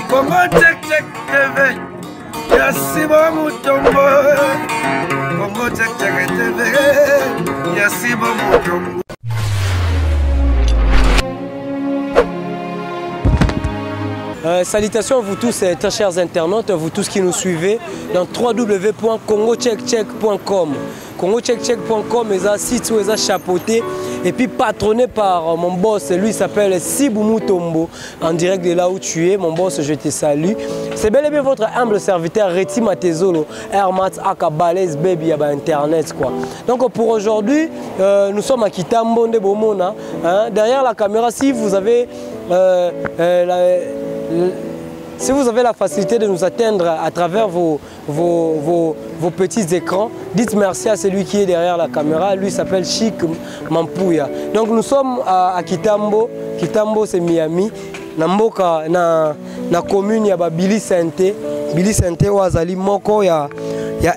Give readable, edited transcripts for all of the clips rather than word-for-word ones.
Congo check check TV. Yasiba Mutombo. Congo check check TV. Yasiba Mutombo. Salutations à vous tous, très chers internautes, vous tous qui nous suivez dans www.congocheckcheck.com. congocheckcheck.com est un site où est chapeauté et puis patronné par mon boss, lui il s'appelle Sibou Mutombo, en direct de là où tu es. Mon boss, je te salue. C'est bel et bien votre humble serviteur Reti Matezolo, Airmat Akabalez Baby à internet quoi. Donc pour aujourd'hui, nous sommes à Kitambo de Bomona. Derrière la caméra, si vous avez la facilité de nous atteindre à travers vos petits écrans, dites merci à celui qui est derrière la caméra. Lui s'appelle Chic Mampouya. Donc nous sommes à Kitambo. Kitambo c'est Miami. Na commune il y a Billy Santé. Billy Santé Ouazali Moko, il y a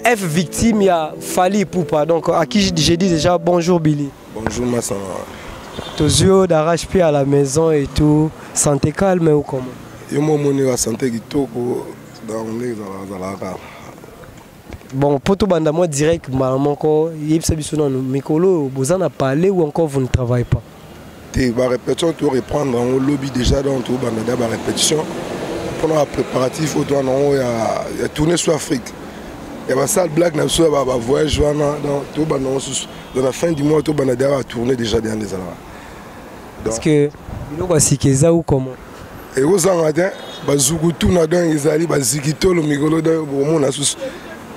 F victime, il y a Fali Poupa. Donc à qui j'ai dit déjà bonjour Billy. Bonjour Massa. Tes yeux d'arrache-pied à la maison et tout. Santé calme ou comment? Bon, pour tout le monde direct, Mikolo, vous en avez parlé ou encore vous ne travaillez pas? La répétition, tu reprendre au lobby déjà dans tout la répétition. Pendant la préparatif, il y a tourné sur l'Afrique. Il y a une salle blague, il y a un voyage dans la fin du mois, tout le a tourné déjà dans les années. Est-ce que vous avez ou comment? Et aux Angadins, Bazougutou Nadon, Isali, Bazikito, le Migolo, le monde a sous.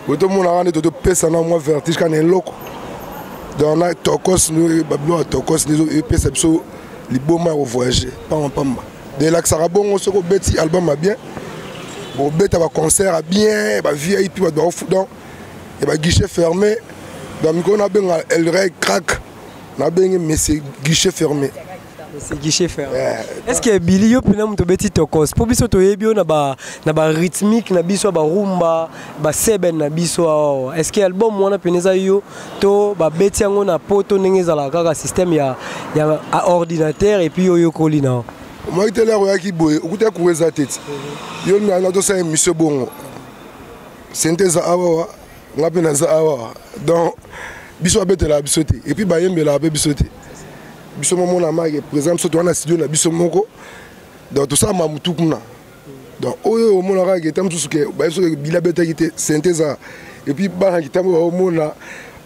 Tout le monde a rendu de pèse en moins vertige quand il est loco. Dans la Tokos, nous, Bablo à Tokos, les perceptions, les beaux mains au voyager. Pas de là que ça va bon, on se rebête, album a bien. Bon, bête à concert a bien, VIP, va dans foudon, et va guichet fermé. Dans le micro, on a bien, elle règle crack. On a bien, mais c'est guichet fermé. C'est guichet fermé. Est-ce que Billy yo pena muto beti tokos po biso to yebio na ba rythmique na biso ba rumba ba seben na biso est-ce que album wana peneza yo to ba beti yango na poto ndenge za la kaka système ya ordinateur et puis yo kolina moi te la roya ki boye okuta kuweza tete yo na to sa monsieur bongo synthèse awa ngape na za awa donc biso bete la bisote et puis ba yembe la be bisote. Biso mon amage présent surtout on a studio na biso moko donc tout ça mamutu kuna donc oyo mon amage tam tout ce que ba so bila beta qui synthèse et puis ba qui tam o mona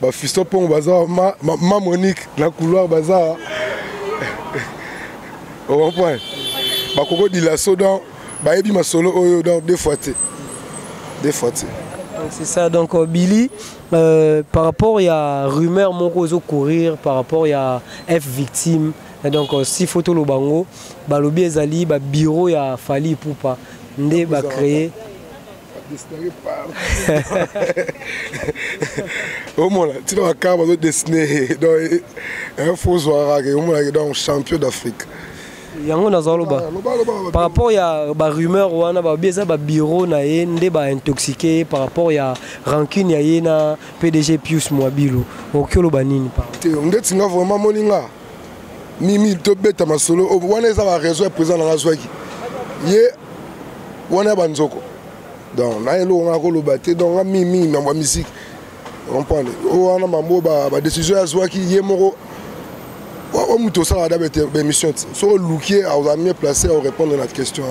ba fiston pon bazar ma Monique la couloir bazar au point ba koko di la so donc ba yebi ma solo oyo donc deux fois. C'est ça, donc Billy, par rapport il y a rumeur mon réseau courir, par rapport il y a F victime, et donc si photo le bango, balobi ezali, ba bureau il y a Fali Poupa, ndé ba créé. Au moins, tu dois carrément dessiner donc un faux soir donc champion d'Afrique. Par rapport à la rumeur, il y a un bureau qui est intoxiqué. Par rapport à la rancune, il y a un PDG Pius Mouabilo. On est vraiment moninga. Mimi, tu bête ma solo. On a raison présent dans la soirée. On a banzoko. Donc, on a le bâti. Donc, on a Mimi, on a musique. On a une décision à soirée qui est mort. On a ça dans l'émission. Si on looké, on a mieux placé à répondre à notre question.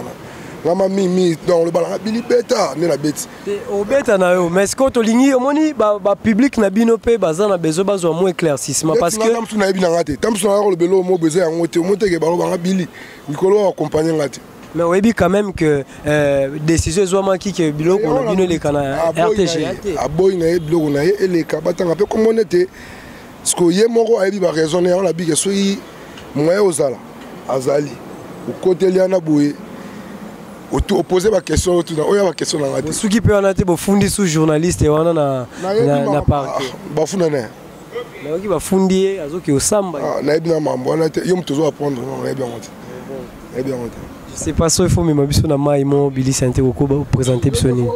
On a mis dans le ballon. Billy Beta, on est la bête. Au bêta, mais est-ce que tu as dit que le public n'a pas besoin de moins éclaircissement? Parce que. Tant que tu as le bélo, tu as besoin de Billy. Nicolas a accompagné. Mais on dit quand même que décision est qui que Bilo qu'on a vu les canaux RTG. À Boy, on a et les cabatans un peu comme on était. Parce que hier, Moro a raisonné, on a dit que si moi Ozala, Azali, au côté de Lianaboué, opposer ma question, il y a ma question dans la tête. Ce qui peut en être fondé sous journaliste et on a parqué. Bafounane. Mais qui va fonder, azoki au samba. Ah, na bien mambo, on a été, yom toujours apprendre, on a bien monté. On a bien monté. C'est pas ça, il faut même biso na maïmo Billy Santé ko présenter bisoni.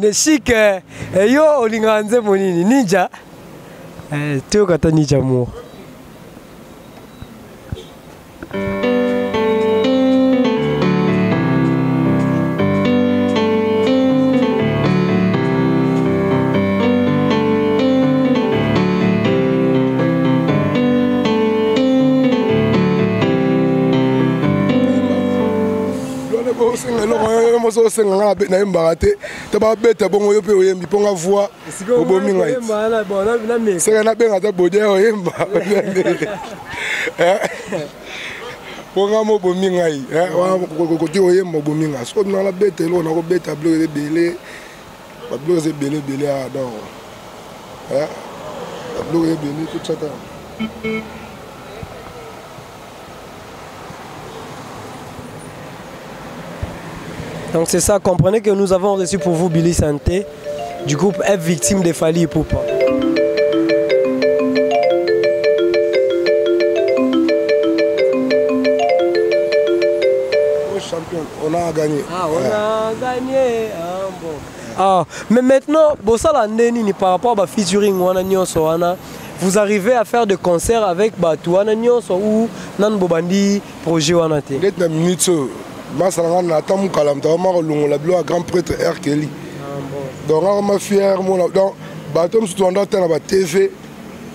Ne chic yo olinganze monini ninja. Teo kata ninja mo. bon c'est le mo so senga na na yemba te te ba beta bongo yo pe oyembi ponga voix obo minga it c'est na benga ta bode oyemba ponga mo bo minga yi wa ko ti oyemba bo minga so na la beta lo na ko beta bleu belé ba bleu belé à donc la bleu belé tout ça. Donc c'est ça, comprenez que nous avons reçu pour vous Billy Santé du groupe F Victime de Fally Ipupa. Champion, on a gagné. Ah, on a gagné. Ah, bon. Ah, mais maintenant, par rapport à featuring, vous arrivez à faire des concerts avec Batouana ou Nan Bobandi projet Wanate. Masalanga na tamu kalamta ma longo la blo grand prêtre R Kelly. Donc on m'a fier mon donc batom surtout on attend na TV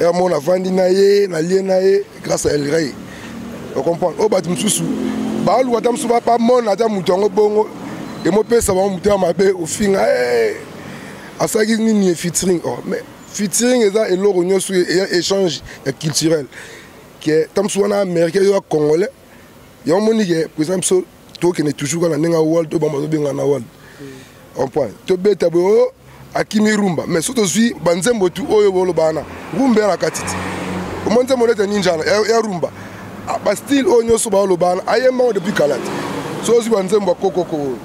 et mon avandi na ye na lien na ye grâce à El Rey. On comprend o batum susu ba lu batam suba pa mon ata mutongo bongo et mo pesa ba mutongo mabe au finga asagi ni featuring oh mais featuring eza eloko nyosu échange culturel que tam suana américain yo congolais yo moni que par exemple toi qui est toujours dans la world to bamba to na world on point to beta bo akimi rumba mais surtout aussi banzembo tu oyo bolo bana rumba na katiti o monte mo leta ninja ya rumba ba style onyo so ba lo bana ayema depuis kalati so aussi banzembo kokoko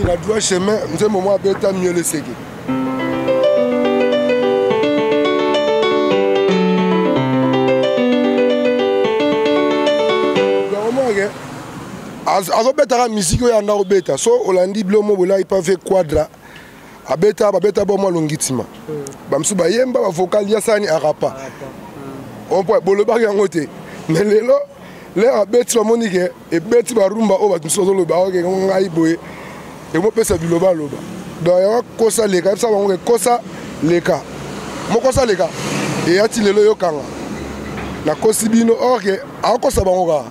la droit chemin, nous avons moment à mieux le séguer. Azo beta la musique ya na beta so Olandi blomo bola ipa fait quadra a beta bo mo longitima bamsu ba yemba ba vocal ya sani arapa on peut boloba yangote mais lelo les abeti ba monique et beti ba rumba o ba tsozo lo ba o ke ngai boye et moi pesa biloba loba donc ya kosa leka ça bango kosa leka mo kosa leka et ati lelo yo kanga na kosibino ok a kosa bango ka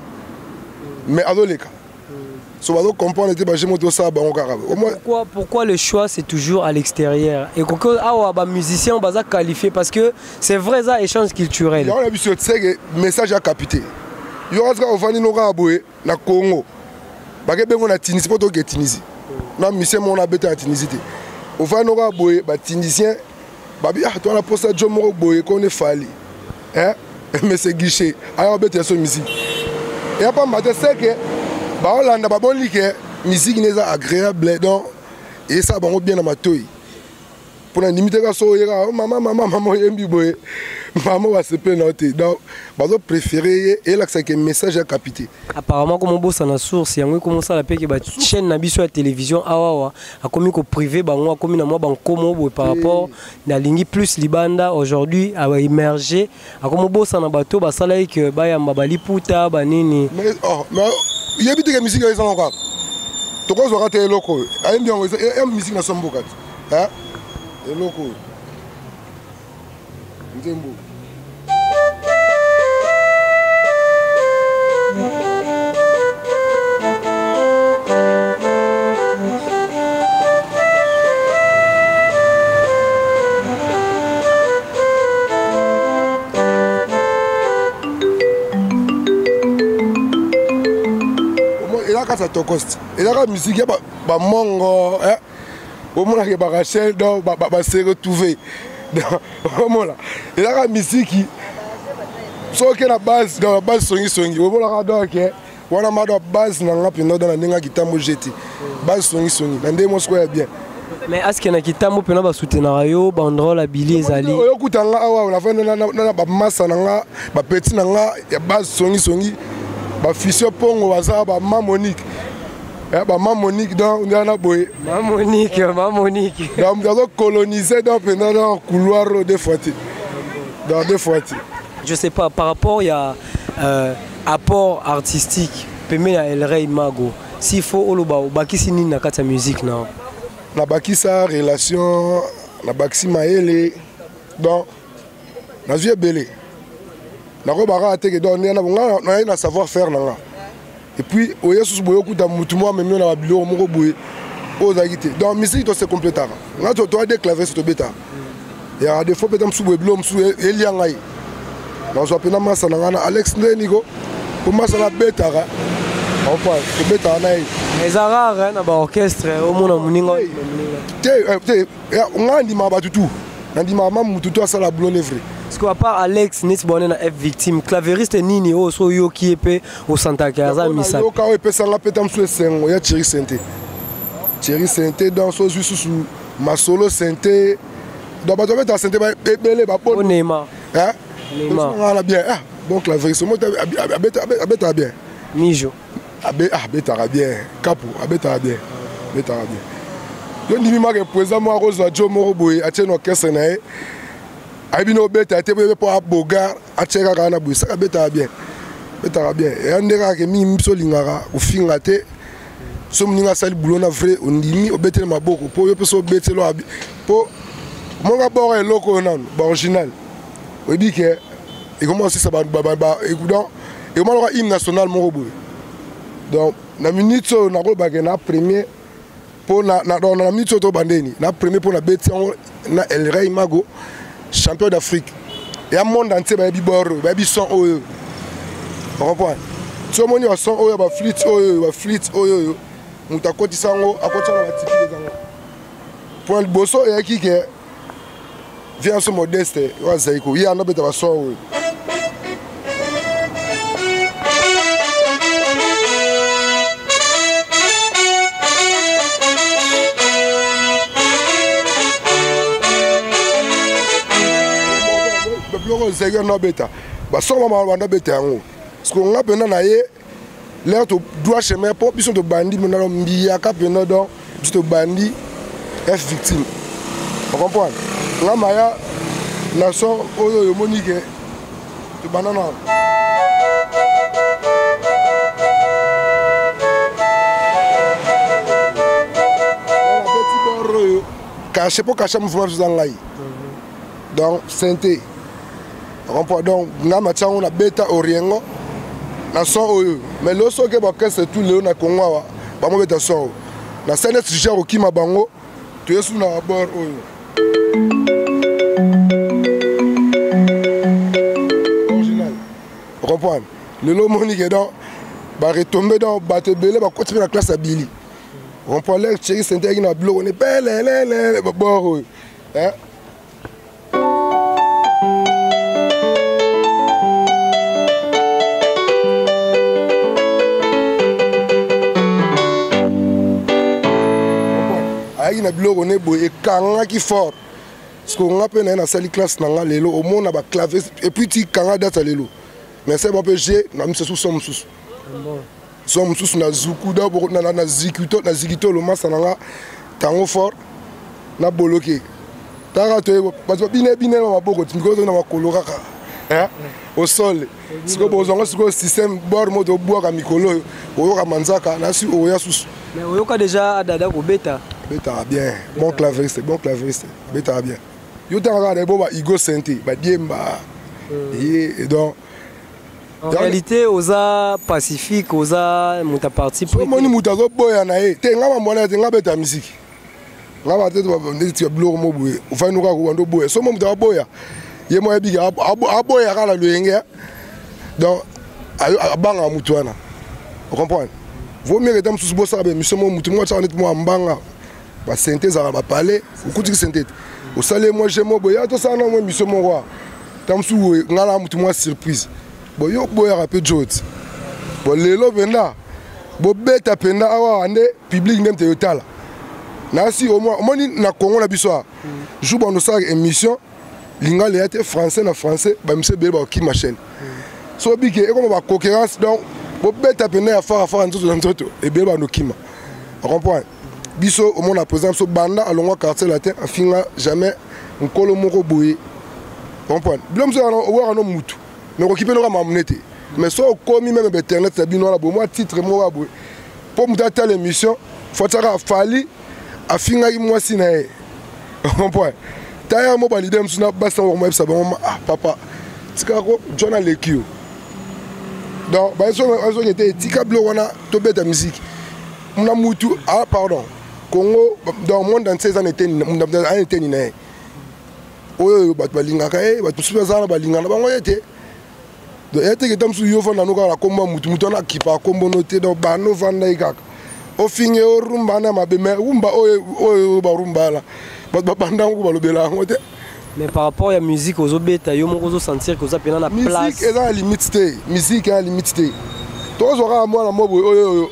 mais azo leka so bazo comprendre te ba jemoto ça bango ka pourquoi le choix c'est toujours à l'extérieur et que awa ba musicien baza qualifié parce que c'est vrai ça échange culturel on a vu ce message à capter yo rasaka ofani no ka boye na Congo ba ke bengo na Tunisie poto ke Tunisie na mission mon abete à Tunisie au va no ka boye ba tunisien ba bi toi la poste jo mo boye ko ne fali hein mais c'est guichet ayo abete so musique et pas matin c'est que ba Hollande ba bon like musique n'est agréable donc et ça bon bien na matoi pour la limiter ka so yera maman yembi boye maman va se pénoter donc bazo préféré et là c'est que message à capter apparemment comme bossa na source yango comment ça la pe que ba chaîne na biso ya télévision awa a commis ko privé bango a commis na moi bankomo boye par rapport na lingi plus libanda aujourd'hui a émerger a comme bossa na bato ba sala que ba ya mabali puta ba nini mais yebite que musique eza encore to ko zo rater loko ayembi yango eza musique na somboka hein et loko nzembo ça tokost et la musique ba mongo hein au moins que ba Rachel donc ba se retrouver donc là et la musique so que la base dans la base songi au moins donc wana ma do base na ngapi no dans la ninga kitambo jeté base songi na ndemo square bien mais est-ce que na kitambo pena ba soutenir yo bandrol abili ezali yo kutanga awa na fa na ba massa na nga ba petit na nga ya base songi ba fisio pongo waza ba Monique ba Monique donc on a boy Monique donc on a colonisé dans pendant couloir de Fouati dans des Fouati je sais pas par rapport il y a apport artistique pembeni ya El Rey Mago s'il faut oloba obakisi nini na kati ya musique na nabakisa relation nabakisi mayele donc nazwi ebele nakobaka ateke donc naye na savoir faire nanga et puis oye susu boye okuta mutu moko amemi na babiloko moko boye oyo ozalaki te donc misiki to se complétaka nga toa déclavese tobetaka ya defo mpe ta mosusu boye biloko mosusu elia ngai nazwa mpena masa na ngai na Alex Ndeniko po masa nabetaka tobetaka na ye eza rare na baorchestre omona moninga te nga ndimaka bato tu nandimaka ma mutu tu asala boulot nevre. Parce qu'à part Alex neti bonne na F victime clavériste nini o so yoki epe o santaki aza misa yoka o epesanga peta mosusu esengo ya Thierry Sente dans so zwi susu masolo Sente donc bato babeta Sente ebele bapona Neymar ngana bien bon clavériste mo abetaka bien Mijo abetaka bien Kapo abetaka bien yo ndimimaka epoeza moko akozwa jo moko boye atie na orchestre na ye ayebi na obeta ate boye mpo abogar atie kaka na boye saka betaka bien eya nde kaka mingi biso olingaka kofinga te so moninga asali bulo na vrai ondimi obetele maboko mpo yo mpe so obetelo mpo monga bora eloko oyo nano baoriginal oyebi ke ekoma osisa ekomaloka hymne national moko boye donc na minute oyo nakolobake na premier mpo na minute oyo tobandeni na premier mpo na beti yango na El Rey Mago champion d'Afrique ya monde entier bayebi boro bayebi son oyo ocomprendre ti omoni bason oyo baflite oyo moto akotisa yango akotisa na batipike zango mpo liboso eyaki ke vie so modeste oyo azali ko ye ando beta bason oyo zeki nobeta basonga banda beta yango parce que nga pena na ye l'air to droit chemin po biso to bandi mona mbiyaka pena donc biso to bandi F victime on comprend nga maya na son oyo yo monike to banana caché pour cacher mon frère dans ngai donc Sente donc nga matcha on a beta oriengo na son oyo mais lo so ke ba kese tout le na Congo wa ba mo beta son na scène sujet au kima bango tu es sous na bord oyo original comprendre le lo monique donc ba retomber dans batte belé ba continuer la classe à Billy on peut aller Thierry Sente qui na bloc on est belle ba bord oyo hein na biloko ne boye ekangaki fort parce que nga mpe na ye nasali classe na nga lelo omona baclave et puis ti kanga data lelo mais se bon mpe je na misesu so mosusu na zuku na zikito lomasa na nga tango fort na boloke taka toye bato babine na maboko timikozo na makolo kaka au sol sikoyo bozongo sikoyo système bord moto obwaka mikolo oyoka manzaka nasi oya susu mais oyoka déjà adada kobeta betaka bien bon clavériste betaka bien yo tanga kaka bo ba Igo Sente ba diemba et donc en réalité oza pacifique oza muta parti so moni muta zo boya na ye te nga mambona te nga beta musique nga ba te ba ndeti ya bloko mo boye ufanu ka ko ndo boya so mo muta boya ye mo yebi aboya kala loyenge donc abanga mutu wana on comprend vaut mieux que tam sous bossa be mission mo mutu mo tsa net mo ambanga ba Sente za ba parler okuti Sente au salé moi je mo boya to ça na mo mission mo wa tam sous ngala mutu mo surprise bo yo boya rapé jot bo lelo venda bo beta penda awa ande public même te yotala na si au moins moni na Congo na biso jour bon ça émission linga le été français na français ba monsieur be ba ki machine so bike e comme ba concurrence donc bo beta penda ya fara nzoto e be ba no kima on comprend biso au monde à présent so banda alongwa quartier latin afinga jamais nkolo moko boye comprendre blom so o wa no mutu mais ko kipeno ka mamunete mais so komi même internet ça bino la bo moi titre mo wa bo pour m'data l'émission faut ça fali a finga moi si na on point taya mo ba leader msuna basa mo mo ça ah papa tika ko John Lekio donc ba so était tika blo wana to beta musique mna mutu ah pardon Congo dans le monde entier en était ni oyo bat balinga ka bat suba zana balinga na bango yete do yete ke tam su yo fona no ka komba mutu na kipa kombo note do bano vanda ikaka o finge o rumba na mabeme umba oyo ba rumba la bat banda ngo ba lobela ngote. Mais par rapport à la musique aux obeta yo moko zo sentir que ça pena na place musique est à limite té musique est à limite té to zora moi na mobo oyo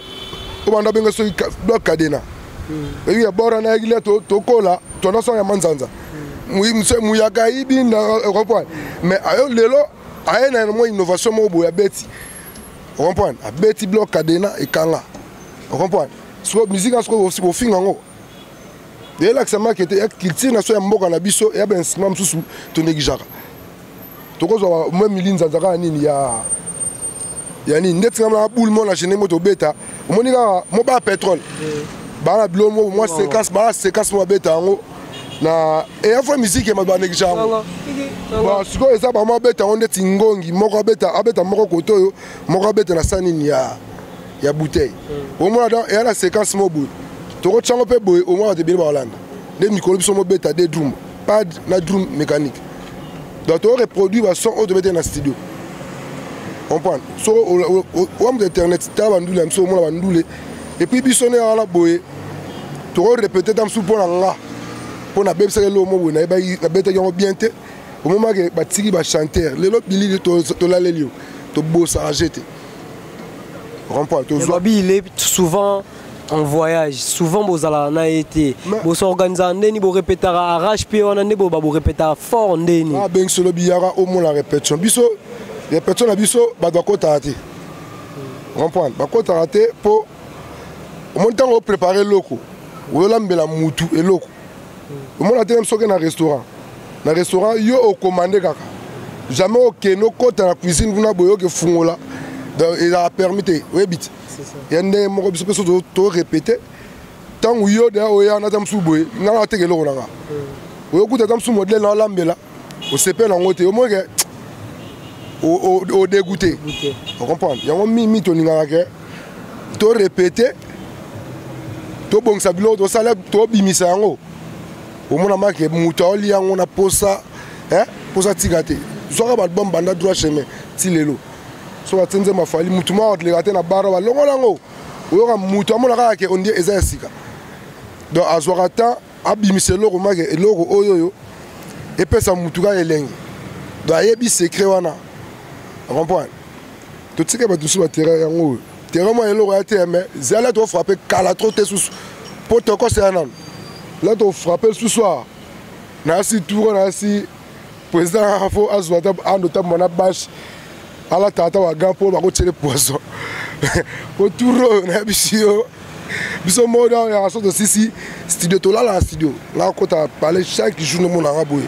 o banda benga so block kadena et puis bora na igile to kola to na so ya manzanza muyaka ibi na comprendre mais ayo lelo aye na mo innovation mo boya beti comprendre a beti block kadena e kanga comprendre so musique en so ko finga ngo de l'accent qui était culture na so ya mboka na biso ya ben simam susu to negijaka to ko zo mo milinza nzaka nini ya ni net na boule mo na gene moto beta moni ka mo ba pétrole ba na bilo mo moi séquence mo beta ngo na et à fois musique ma ba negija ngo ba siko eza ba mo beta on neti ngongi moko beta abeta moko koto moko beta na sanini ya bouteille au moins dans et la séquence mo boule to ko chango pe boy au moins de bien ba Hollande des micro biso mo beta des drum pas na drum mécanique donc to reproduit ba son auto beta na studio on prend so au homme d'internet ta bandule am so mo la bandule et puis biso ne ala boy to répéter tam sou pour nga pour na bebse le mo na ba na beta yo bien te au moment que ba tiki ba chanteur le lo bili to la lelio to bossa ajete comprends to zo il est souvent en voyage souvent bozala na été bo s'organiser ndeni bo répéter arrache pe on ne bo ba bo répéter fort ndeni ah ben solo biara au moins la répétition biso répétition na biso ba doit ko tarate comprends ba ko tarate pour au moins temps préparer loko o lambela mutu et loko au moins la tem soke na restaurant yo au commander kaka jamais au keno kota na cuisine kuna boyo ke fungola donc il a permis oui bit il y a des mo biso peso to répéter tant yo de o ya na tam suboy na la teke loko na nga o kuta tam su modèle na lambela o sepe na ngote au moins que au dégoûté on comprend il y a un mimi to ninga ke to répéter to bon sabilo to sala to bimisa ngo au moins na ke muta oli yango na posa posa tigate zoka ba bomba banda droit chemin ti lelo so atenze mafali mutu ma otlegate na bara ba longo lango oyoka mutu amona kaka ke on dit eza sika donc azwaka temps abimise loko make eloko oyoyo epesa mutu ka elenge donc ayebi secret wana comprendre to tika ba tusu ba terrain yango terrain mo eloko ya te mais zala to frapper kala trop te sous pour to ko c'est nan là to frapper sous soir na si tour na si président fo azwata ando tamona bash ala tata wa gampo ba ko tire poisson ko touro na bisio biso moda ya so de sisi studio to la studio là ko ta parler chaque jour no mona boy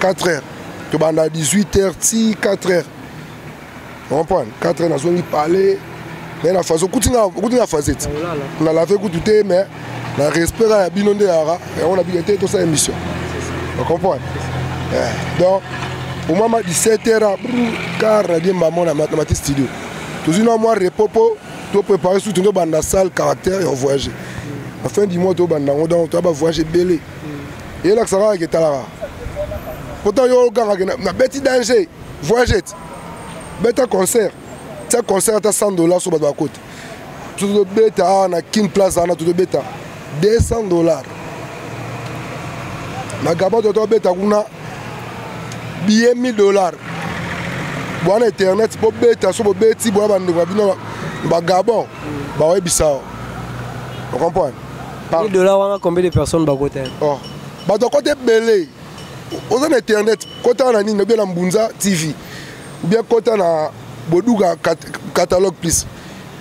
4 heures to banda 18h ti 4 heures on comprend 4 heures na zo ni parler mais la façon kutinga facette na la fait kututé mais la respect ya binonde ara et on a bien été tout ça émission on comprend donc au moment 17h car radio maman na mathématique studio toujours un mois repos to préparer tout dans banda salle caractère et on voyager à fin du mois to banda on donc to ba voyager belé et là ça va que talara pourtant yo ganga na beti danger voyager beta concert ça concert à $100 sur ba côté tout beta na King Plaza na tout beta $200 na gaba to beta kuna billet $1000 bon internet pour beta so beti bo ba ndeko bino ba Gabon ba ouais bisa on comprend $1000 wana combien de personnes ba côté oh ba to côté belé aux internet côté na nini bien na Mbunza TV ou bien côté na Boduga catalogue plus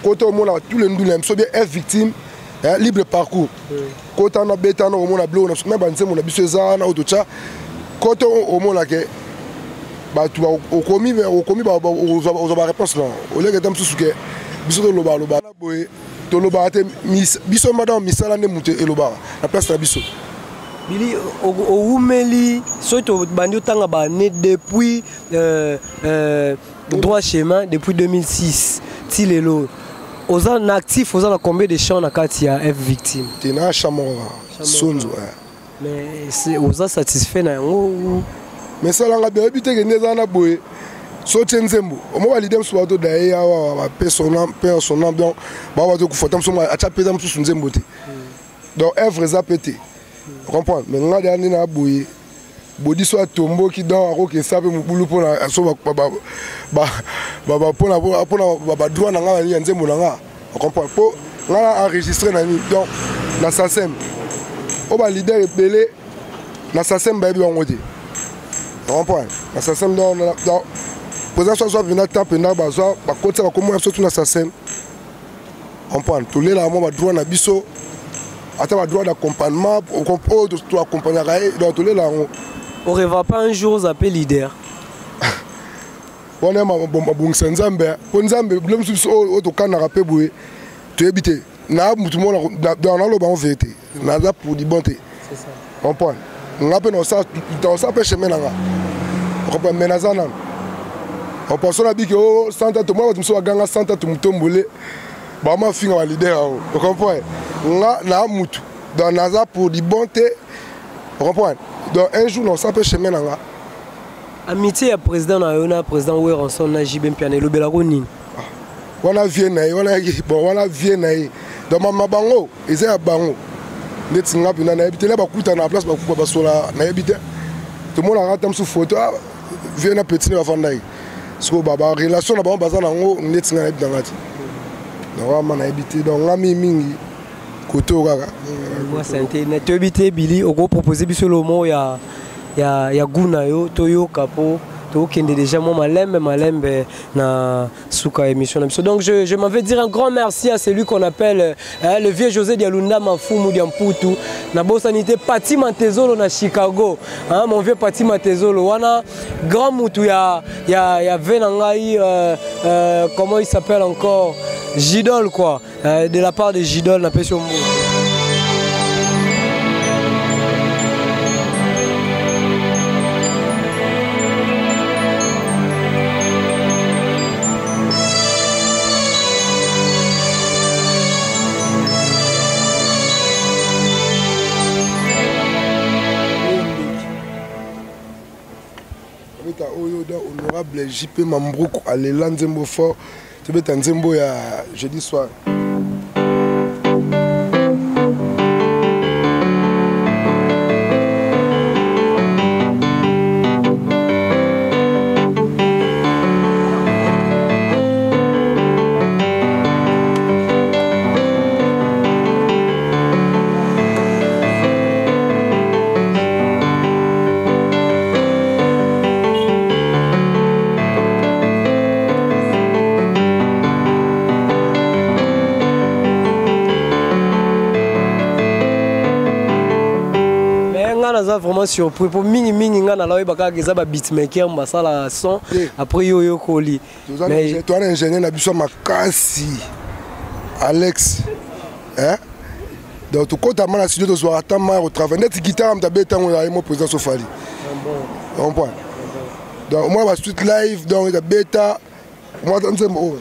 côté au monde tous les ndulem so bien est victime libre parcours côté na beta na au monde blo na même banze mon biso za na otocha côté au monde que bato okomi ozwa réponse non oleke ata mosusu ke biso toloba boye tolobaka te biso madame misala nde moto elobaka na place na biso Billy oumeli soki tobandi otanga bane depuis droit chemin depuis 2006 ti lelo oza na actif oza na combien de champs na kati ya F victime tena chamora sonzo mais oza satisfait na yango mais salanga bien ebite ke ndeza na boye so tenzembo omo ba lidem so bato daye awa ba personnel bien ba bato ku fotam so a cha peza msusu nzembo te donc œuvre za pété comprendre mais nga dani na boye bodi so atombo ki dans ako ke sape mubulu pona so ba pona droit na nga ni nzembo na nga comprendre po nga enregistrer na ni donc na SACEM o ba leader ebele na SACEM ba bi ngote comprendre na SACEM dans présence soit venir temps pendant bazwa ba kotsa ba komo surtout na SACEM comprendre to le la mo ba droit na biso ata ba droit d'accompagnement au to accompagner donc to le la on rêve pas un jour zapper leader on est ma bongisa nzambe po nzambe blum su o to kana rapé boué to ebité na mutu mo dans na lo ba en vérité na za pour di bonté c'est ça comprendre ngape no ça dans ça pe chemin nga comprendre menazana on pense na biki o santa to mo mutu ganga santa to mutombole ba ma finga wa leader o comprendre nga na mutu dans na za pour di bonté comprendre donc un jour on ça pe chemin nga amitié à président na président Weranson na JB Mpiane lobela ko nini wana viena bon wana viena donc mama bango eza bango ndeti nga pina na ebitela bakuta na place bakupa basola na ebite to mona rata msu photo viena petit na fandai so baba relation na bango bazana ngo ndeti nga na ebita ngati na wama na ebite donc nga mingi koto kaka moi santé na to ebite Billy oko proposer biso le mot ya guna yo toyo kapo to kende déjà moi malembe na suka émission donc je m'en vais dire un grand merci à celui qu'on appelle le vieux José Dialunda Mafumu Diamputu na bosanité Pati Matezolo na Chicago hein, mon vieux Pati Matezolo wana grand mutu ya venangai comment il s'appelle encore Gidol quoi de la part de Gidol na pesio mbu honorable JP Mambroukou alela nzembo fort tobeta nzembo ya jeudi soir vraiment surpris pour mingi nga na lawe baka geza ba beatmaker mbasala son après yo koli mais toi ingénieur na biso makasi Alex hein donc tout côté mana studio to so atama au travail net guitare am tabeta ngo ya mo président Sofali bon point donc moi ba street live donc la beta moi nzembo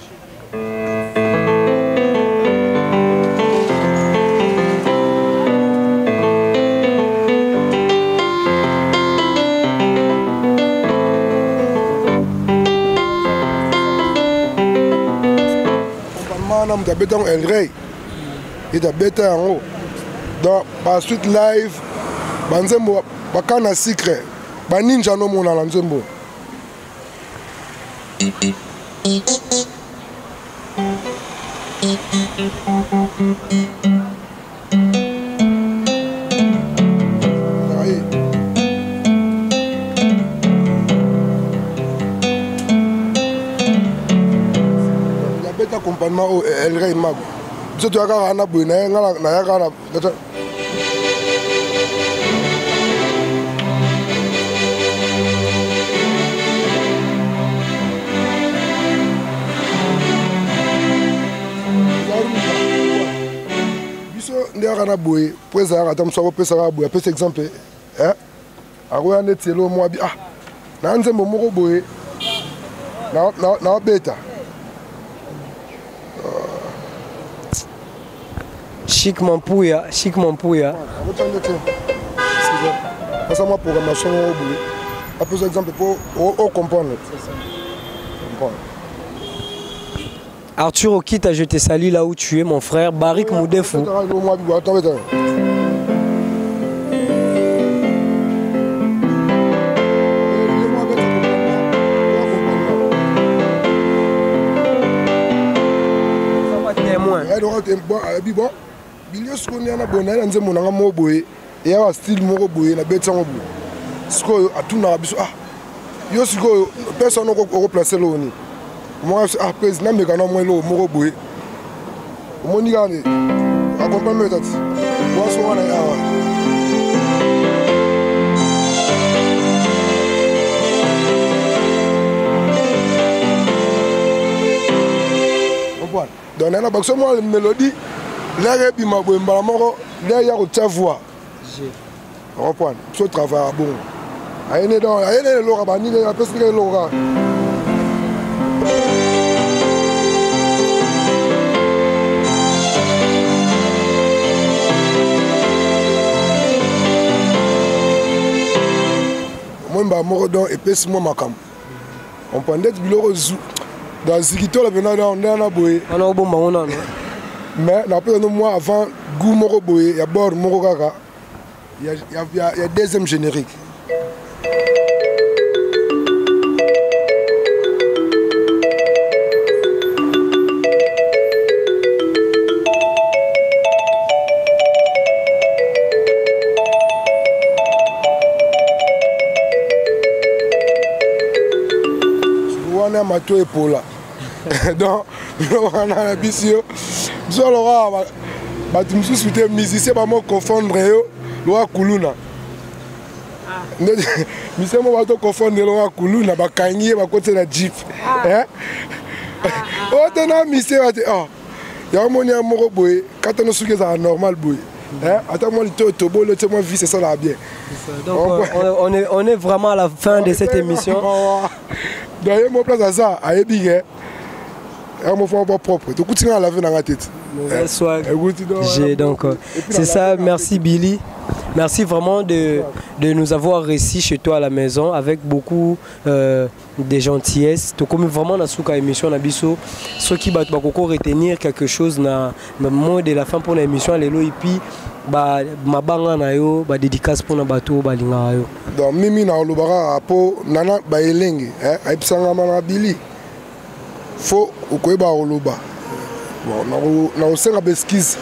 na beta El Rey et da beta en haut donc par suite live banzembo bakana secret ba ninja no mona la nzembo accompagnement au El Rey Mago. Je te regarde na buena na ya kana. ndeyaka na boye po ezalaka ata mosu akopesaka boye apesa exemple akoya neti elo mwa bi na nzembo moko boye naobeta Chic Mampuya. Asa mwa programmation moko boye apesa exemple pour comprendre. Arthur Okita, je te salue là où tu es, mon frère. Barik Moudefou. Bon, bilio sikoyo na bona na nzembo nanga mo boye et ya style moko boye na betsa mo boye sikoyo atuna biso yo sikoyo personne ko placer lo ni moi président me kana mo lo moko boye moni gane accompagnement tati moi so wana ya donc na bakso mo la mélodie l'air bi ma boye mbala moko l'air ya ko tia voix reprendre so travail bon ayene donc ayene lo ka ni la pesi ke lo ka moi mba moko donc epesi mo makam on pendait biloko dans Zikito la venant on est na boye on a bon on a mais après moi avant goût moko boye ya bord moko kaka il y a deuxième générique on a mato épaule donc on a la bisio so lora ba tu musu souté musicien ba mo confondre yo lo kuluna musicien mo ba to confondre lo kuluna ba kangi ba côté na jeep o tena musicien ba te ya mo ni amoko boy quand on souke ça normal boy attends moi le tobo le moi vie c'est ça là bien donc on est vraiment à la fin de cette émission. D'ailleurs, mon place à ça, à Ebigé, un mot propre. Tu continues à laver dans la tête. Donc, c'est ça. Merci Billy. Merci vraiment de nous avoir réussi chez toi à la maison avec beaucoup de gentillesse. Tu comme vraiment dans cette émission, ceux qui vont retenir quelque chose dans le mot de la fin pour l'émission, les lois et puis ma banga na yo ba dédicace pour na bato ba linga yo donc mimi na lobara po nana ba elenge aipsanga mana Billy fo ukoyeba oloba bon na osenga beskize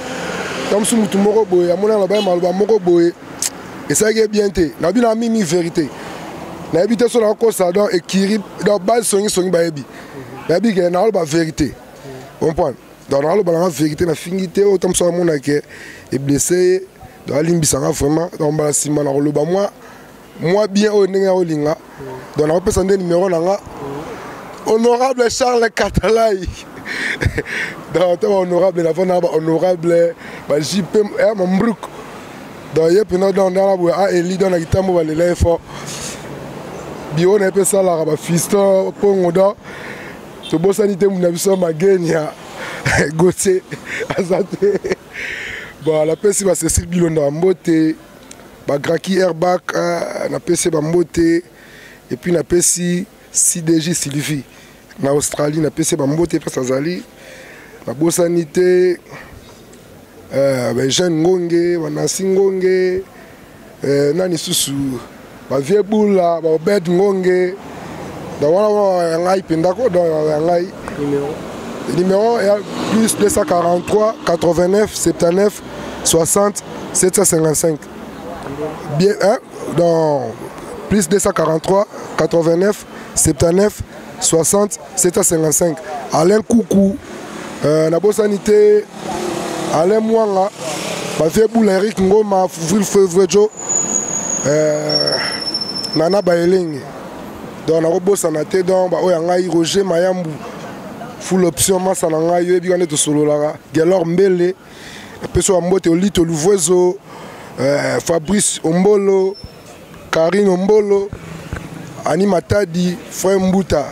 comme si mutu moko boye amona na ba maloba moko boye et ça est bien té na bina mimi vérité na ebité so na ko ça donc équilibre donc base songi ba ebi ba bi ke na oloba vérité comprendre donc na oloba la vérité na fingité autant so mona ke et blessé dans limbisanga vraiment dans ba sima na oloba moi bien au ndenge olinga donc na pesa ndé numéro nanga honorable Charles Katalai donc honorable na vona honorable ba JP Mambruk donc yep na dans la boue a Eli dans la kitambo ba lela fort bio na pesa la ba fiston pongo do to bosanité mu na biso magenya Gauthier azate bon la pesi ba Cécile Bilonda mbote ba Graki Airbag na pesi ba mbote et puis na pesi CDJ Sylvie na Australie na pesi ba mbote pesa zali na bosanité ba Jean Ngonge ba Nancy Ngonge nani susu ba Viebula ba Obed Ngonge da wana ngai pendako da ngai numéro est plus 243 89 79 60 755 bien dans plus 243 89 79 60 755 Alain Koukou na bosanité Alain Mwanga ba Viebula Eric Ngoma Vilfevejo Nana Baelenge donc na robosana te donc ba oya ngai Roger Mayambu full option masa na ngai yebi kana to solo la Gelor Mbele napeso bambote Olito Luvuezo, Fabrice Ombolo, Karine Ombolo, Ani Matadi, Frère Mbuta,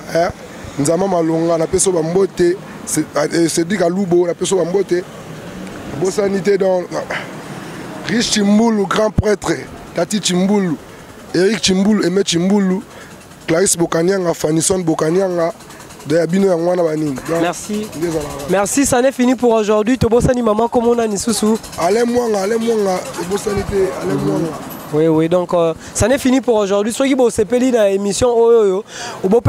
Nzama Malonga, napeso bambote, Cédric Alubo, napeso bambote, Bosanité dans Rich Chimboulou, grand prêtre, Tati Chimboulou, Eric Chimboulou, Aimé Chimboulou, Clarisse Bokanyanga, Fanison Bokanyanga, merci. Merci, ça n'est fini pour aujourd'hui. Tobosani maman, comment on a Nisusu? Allez moi, Bosanité, allez moi. Oui, donc ça n'est fini pour aujourd'hui. Soyez qui bossent dans l'émission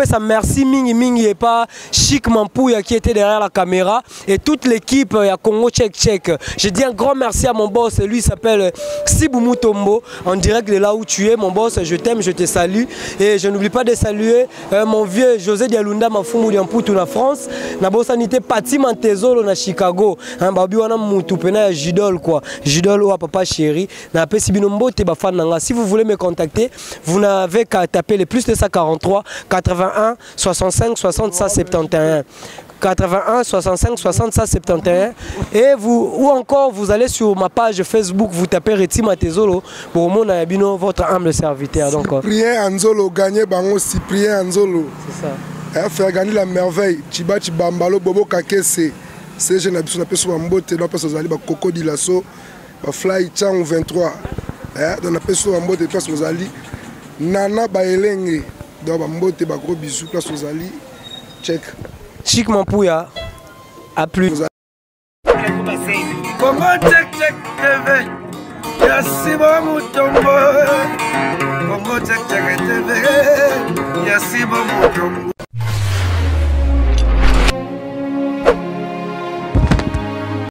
ça merci Mingi et pas Chic Mampouya qui était derrière la caméra et toute l'équipe à Congo Tchèque. Je dis un grand merci à mon boss, lui il s'appelle Sibou Mutombo, en direct de là où tu es. Mon boss, je t'aime, je te salue et je n'oublie pas de saluer mon vieux José Dialunda Mafumu Diampoutou na France, na Bosanité Pati Mantezolo na Chicago, un babi wana mutu pena Jidol quoi. Jidol ou papa chéri, na Pesibinombo te bafan. Si vous voulez me contacter, vous n'avez qu'à taper les plus de 143 81 65 60 71. 81 65 60 71 et vous ou encore vous allez sur ma page Facebook, vous tapez Reti Matezolo pour mon abino votre humble serviteur. Donc Cyprien Anzolo gagné bango Cyprien Anzolo. C'est ça. Faire gagner la merveille. Chiba Chibambalo Bobo Kakese. C'est jeune habitude na peso mbote na peso zali ba Coco Dilasso ba Fly Chang 23. Dans la peso mbote place Mozali. Nana Baelenge dans ba mbote ba gros bisous place Mozali. Check. Chic Mampouya, à plus. Congo Tchèque TV, Yassi Mutombo. Congo Tchèque TV, Yassi Mutombo.